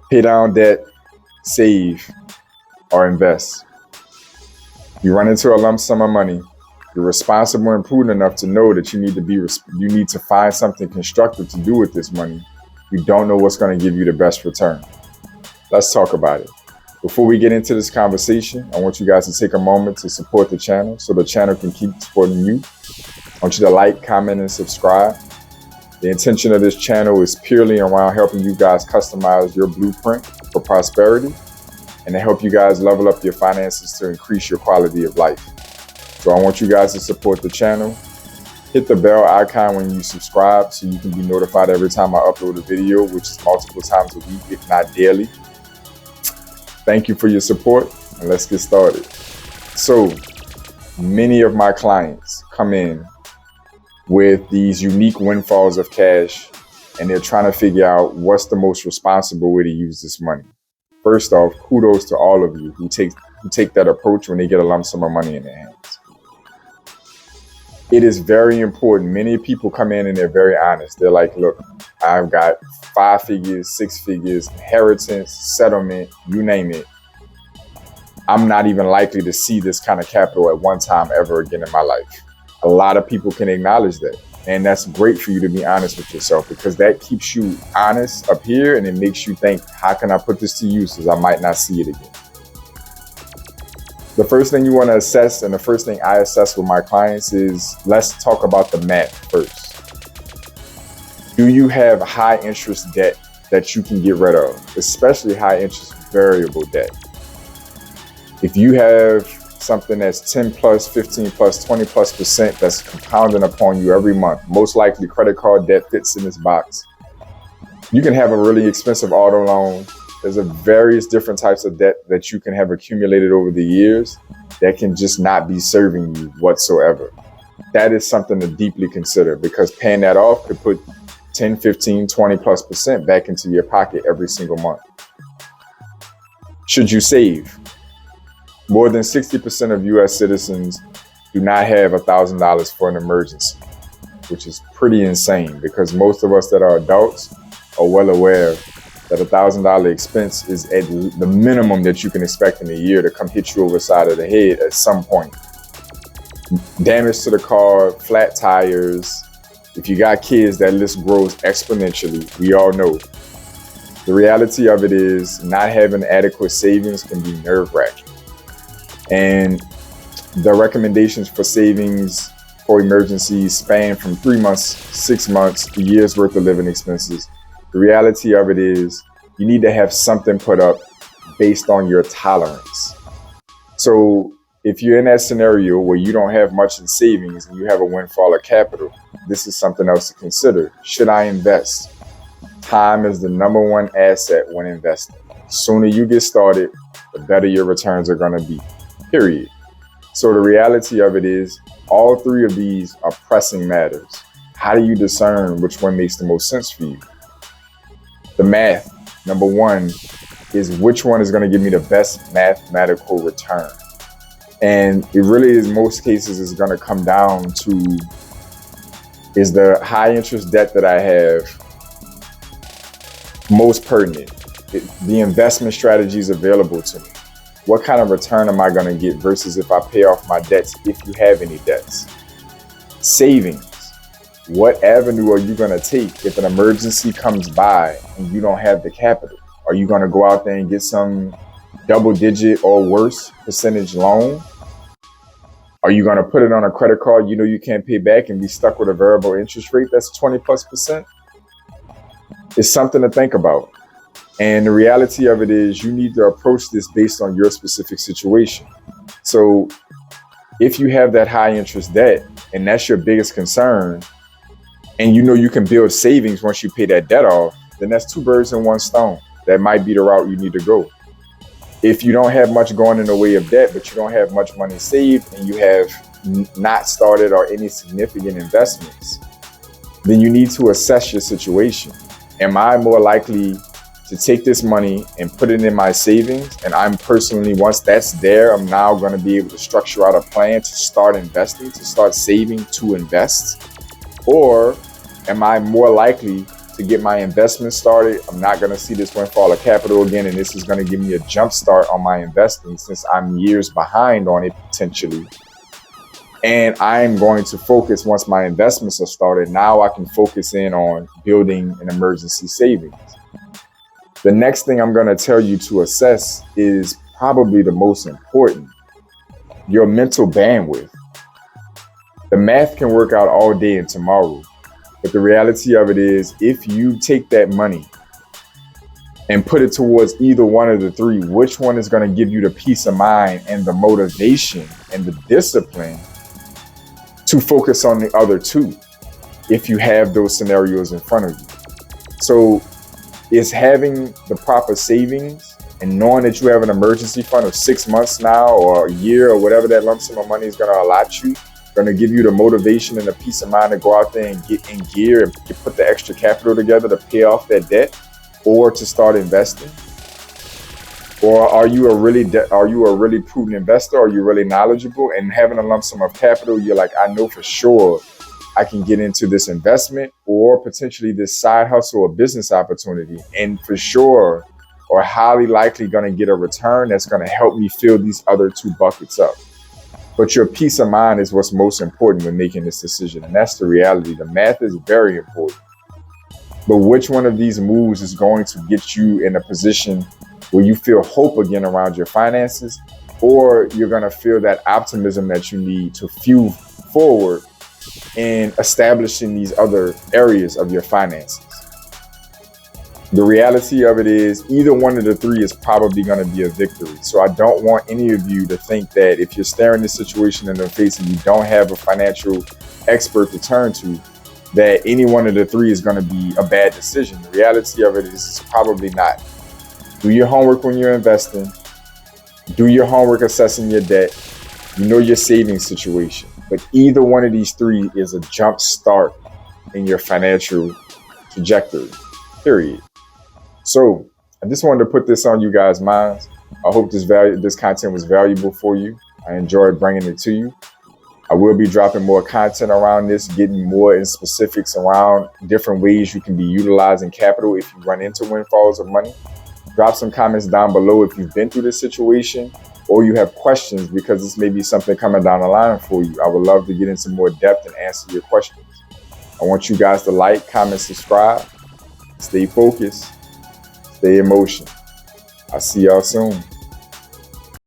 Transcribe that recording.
Pay down debt, save, or invest. You run into a lump sum of money. You're responsible and prudent enough to know that you need to find something constructive to do with this money. You don't know what's going to give you the best return. Let's talk about it. Before we get into this conversation, I want you guys to take a moment to support the channel so the channel can keep supporting you. I want you to like, comment, and subscribe. The intention of this channel is purely around helping you guys customize your blueprint for prosperity and to help you guys level up your finances to increase your quality of life. So I want you guys to support the channel. Hit the bell icon when you subscribe so you can be notified every time I upload a video, which is multiple times a week, if not daily. Thank you for your support, and let's get started. So many of my clients come in with these unique windfalls of cash, and they're trying to figure out what's the most responsible way to use this money. First off, kudos to all of you who take that approach when they get a lump sum of money in their hands. It is very important. Many people come in and they're very honest. They're like, look, I've got 5 figures, 6 figures, inheritance, settlement, you name it. I'm not even likely to see this kind of capital at one time ever again in my life. A lot of people can acknowledge that. And that's great for you to be honest with yourself, because that keeps you honest up here and it makes you think, how can I put this to use, because I might not see it again. The first thing you want to assess, and the first thing I assess with my clients, is let's talk about the math first. Do you have high interest debt that you can get rid of, especially high interest variable debt? If you have something that's 10 plus, 15 plus, 20 plus % that's compounding upon you every month, most likely credit card debt fits in this box. You can have a really expensive auto loan. There's various different types of debt that you can have accumulated over the years that can just not be serving you whatsoever. That is something to deeply consider, because paying that off could put 10, 15, 20 plus % back into your pocket every single month. Should you save? More than 60% of US citizens do not have $1,000 for an emergency, which is pretty insane, because most of us that are adults are well aware that $1,000 expense is at the minimum that you can expect in a year to come hit you over the side of the head at some point. Damage to the car, flat tires. If you got kids, that list grows exponentially. We all know. The reality of it is not having adequate savings can be nerve-wracking. And the recommendations for savings for emergencies span from 3 months, 6 months, a year's worth of living expenses. The reality of it is you need to have something put up based on your tolerance. So if you're in that scenario where you don't have much in savings and you have a windfall of capital, this is something else to consider. Should I invest? Time is the #1 asset when investing. The sooner you get started, the better your returns are going to be, period. So the reality of it is all 3 of these are pressing matters. How do you discern which one makes the most sense for you? The math, #1, is which one is going to give me the best mathematical return. And it really is, most cases, is going to come down to, is the high interest debt that I have most pertinent? The investment strategies available to me. What kind of return am I going to get versus if I pay off my debts, if you have any debts? Savings. What avenue are you going to take if an emergency comes by and you don't have the capital? Are you going to go out there and get some double-digit or worse percentage loan? Are you going to put it on a credit card you know you can't pay back and be stuck with a variable interest rate that's 20 plus %? It's something to think about. And the reality of it is you need to approach this based on your specific situation. So if you have that high interest debt and that's your biggest concern, and you know you can build savings once you pay that debt off, then that's 2 birds in 1 stone. That might be the route you need to go. If you don't have much going in the way of debt, but you don't have much money saved, and you have not started or any significant investments, then you need to assess your situation. Am I more likely to take this money and put it in my savings? And I'm personally, once that's there, I'm now going to be able to structure out a plan to start investing, to start saving to invest. Or am I more likely to get my investment started. I'm not going to see this windfall of capital again, and this is going to give me a jump start on my investing since I'm years behind on it potentially. And I'm going to focus once my investments are started. Now I can focus in on building an emergency savings. The next thing I'm going to tell you to assess is probably the most important, your mental bandwidth. The math can work out all day and tomorrow, but the reality of it is if you take that money and put it towards either one of the three, which one is going to give you the peace of mind and the motivation and the discipline to focus on the other two if you have those scenarios in front of you? So it's having the proper savings and knowing that you have an emergency fund of 6 months now or a year or whatever that lump sum of money is going to allot you, going to give you the motivation and the peace of mind to go out there and get in gear and put the extra capital together to pay off that debt or to start investing? Or are you a really prudent investor? Are you really knowledgeable? And having a lump sum of capital, you're like, I know for sure I can get into this investment or potentially this side hustle or business opportunity, and for sure or highly likely going to get a return that's going to help me fill these other two buckets up. But your peace of mind is what's most important when making this decision. And that's the reality. The math is very important. But which one of these moves is going to get you in a position where you feel hope again around your finances, or you're going to feel that optimism that you need to fuel forward in establishing these other areas of your finances? The reality of it is either one of the three is probably going to be a victory. So I don't want any of you to think that if you're staring this situation in the face and you don't have a financial expert to turn to, that any one of the three is going to be a bad decision. The reality of it is it's probably not. Do your homework when you're investing. Do your homework assessing your debt. You know your savings situation. But either one of these three is a jump start in your financial trajectory, period. So I just wanted to put this on you guys' minds. I hope this content was valuable for you. I enjoyed bringing it to you. I will be dropping more content around this, getting more in specifics around different ways you can be utilizing capital if you run into windfalls of money. Drop some comments down below if you've been through this situation or you have questions, because this may be something coming down the line for you. I would love to get into more depth and answer your questions. I want you guys to like, comment, subscribe, stay focused, stay in motion. I'll see y'all soon.